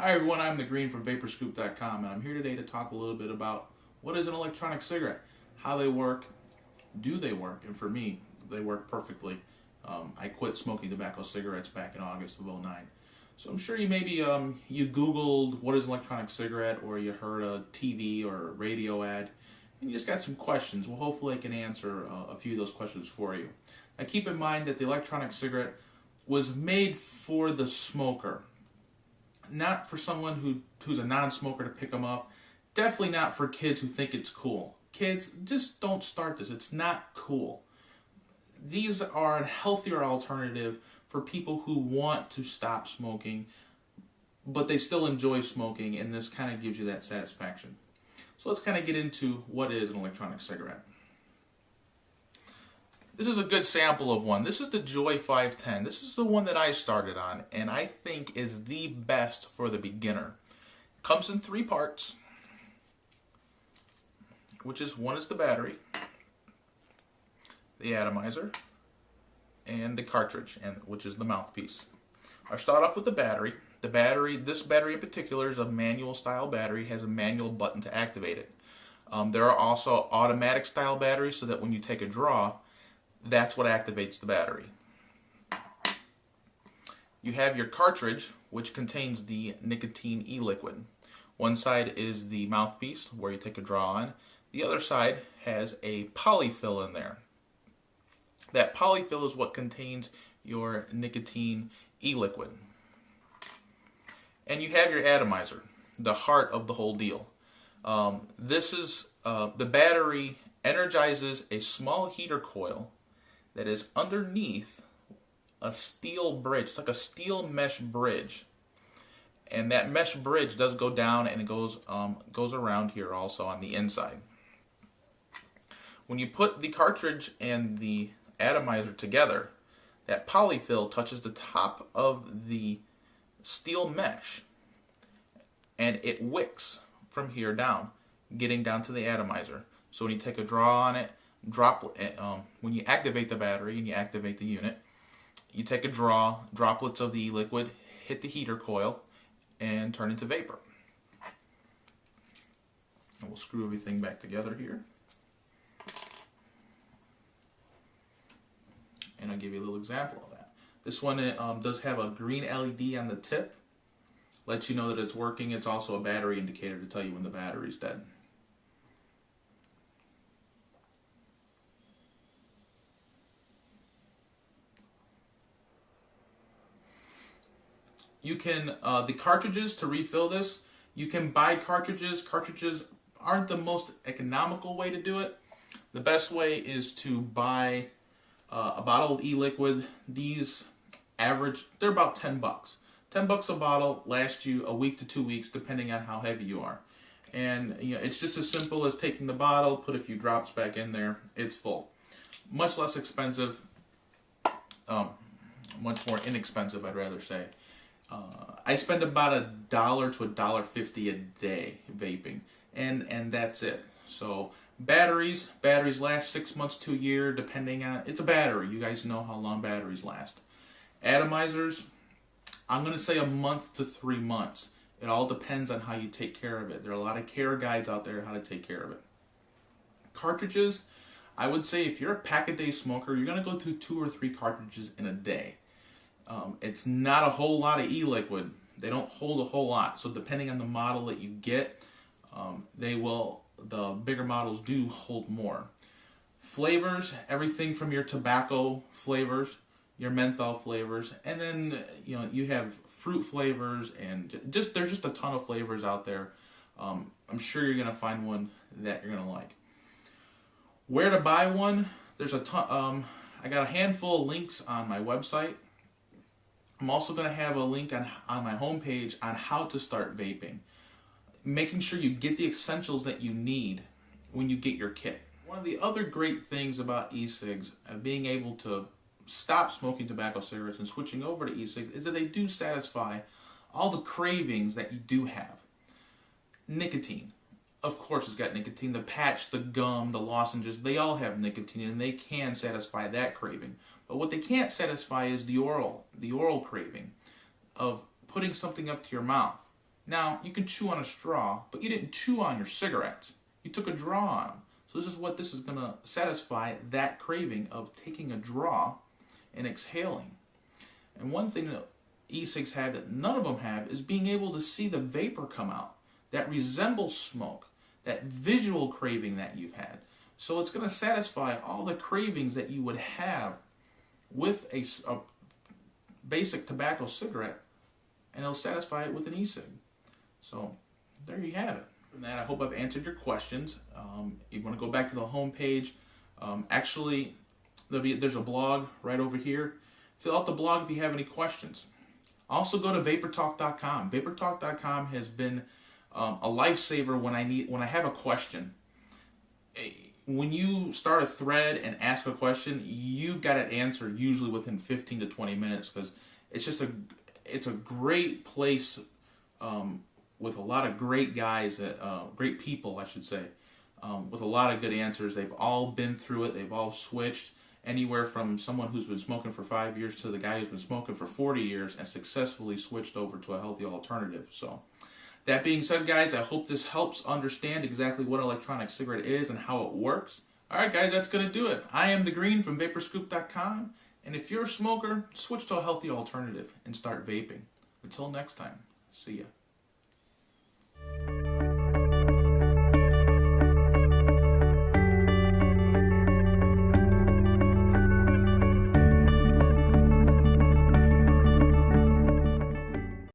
Hi everyone, I'm the Green from Vaporscoop.com, and I'm here today to talk a little bit about what is an electronic cigarette, how they work, do they work, and for me, they work perfectly. I quit smoking tobacco cigarettes back in August of '09. So I'm sure you maybe you Googled what is an electronic cigarette, or you heard a TV or a radio ad, and you just got some questions. Well, hopefully I can answer a few of those questions for you. Now keep in mind that the electronic cigarette was made for the smoker, not for someone who's a non-smoker to pick them up. Definitely not for kids who think it's cool. Kids, just don't start this. It's not cool. These are a healthier alternative for people who want to stop smoking, but they still enjoy smoking, and this kind of gives you that satisfaction. So let's kind of get into what is an electronic cigarette. This is a good sample of one. This is the Joy 510. This is the one that I started on, and I think is the best for the beginner. It comes in 3 parts, which is one is the battery, the atomizer, and the cartridge, which is the mouthpiece. I'll start off with the battery. The battery, this battery in particular, is a manual style battery. It has a manual button to activate it. There are also automatic style batteries, so that when you take a draw, that's what activates the battery. You have your cartridge, which contains the nicotine e-liquid. One side is the mouthpiece, where you take a draw on. The other side has a polyfill in there. That polyfill is what contains your nicotine e-liquid. And you have your atomizer, the heart of the whole deal. This is the battery energizes a small heater coil that is underneath a steel bridge. It's like a steel mesh bridge, and that mesh bridge does go down, and it goes around here also on the inside. When you put the cartridge and the atomizer together, that polyfill touches the top of the steel mesh, and it wicks from here down, getting down to the atomizer. So when you take a draw on it, when you activate the battery and you activate the unit, you take a draw, droplets of the liquid hit the heater coil and turn into vapor. And we'll screw everything back together here. And I'll give you a little example of that. This one does have a green LED on the tip, lets you know that it's working. It's also a battery indicator to tell you when the battery's dead. You can, the cartridges to refill this, you can buy cartridges. Cartridges aren't the most economical way to do it. The best way is to buy a bottle of e-liquid. These average, they're about 10 bucks. 10 bucks a bottle, lasts you a week to 2 weeks depending on how heavy you are. And it's just as simple as taking the bottle, put a few drops back in there, it's full. Much less expensive, much more inexpensive, I'd rather say. I spend about $1 to $1.50 a day vaping, and that's it. So batteries last 6 months to a year, depending on, it's a battery. You guys know how long batteries last. Atomizers, I'm going to say a month to 3 months. It all depends on how you take care of it. There are a lot of care guides out there how to take care of it. Cartridges, I would say if you're a pack-a-day smoker, you're going to go through 2 or 3 cartridges in a day. It's not a whole lot of e-liquid. They don't hold a whole lot. So depending on the model that you get, the bigger models do hold more. Flavors, everything from your tobacco flavors, your menthol flavors, and then you have fruit flavors, and there's just a ton of flavors out there. I'm sure you're gonna find one that you're gonna like. Where to buy one? There's a ton. I got a handful of links on my website. I'm also going to have a link on my homepage on how to start vaping. Making sure you get the essentials that you need when you get your kit. One of the other great things about e-cigs, being able to stop smoking tobacco cigarettes and switching over to e-cigs, is that they do satisfy all the cravings that you do have. Nicotine. Of course it's got nicotine. The patch, the gum, the lozenges, they all have nicotine, and they can satisfy that craving. But what they can't satisfy is the oral craving of putting something up to your mouth. Now, you can chew on a straw, but you didn't chew on your cigarettes. You took a draw on them. So this is going to satisfy that craving of taking a draw and exhaling. And one thing that e-cigs have that none of them have is being able to see the vapor come out that resembles smoke, that visual craving that you've had. So it's going to satisfy all the cravings that you would have with a basic tobacco cigarette, and it'll satisfy it with an e-cig. So there you have it. And that, I hope I've answered your questions. You want to go back to the home page. Actually, there's a blog right over here. Fill out the blog if you have any questions. Also go to vaportalk.com. Vaportalk.com has been a lifesaver when I have a question. When you start a thread and ask a question, you've got it answered usually within 15 to 20 minutes, because it's a great place with a lot of great guys, great people, I should say, with a lot of good answers. They've all been through it. They've all switched, anywhere from someone who's been smoking for 5 years to the guy who's been smoking for 40 years and successfully switched over to a healthy alternative. So that being said, guys, I hope this helps understand exactly what an electronic cigarette is and how it works. Alright guys, that's going to do it. I am The Green from Vaporscoop.com, and if you're a smoker, switch to a healthy alternative and start vaping. Until next time, see ya.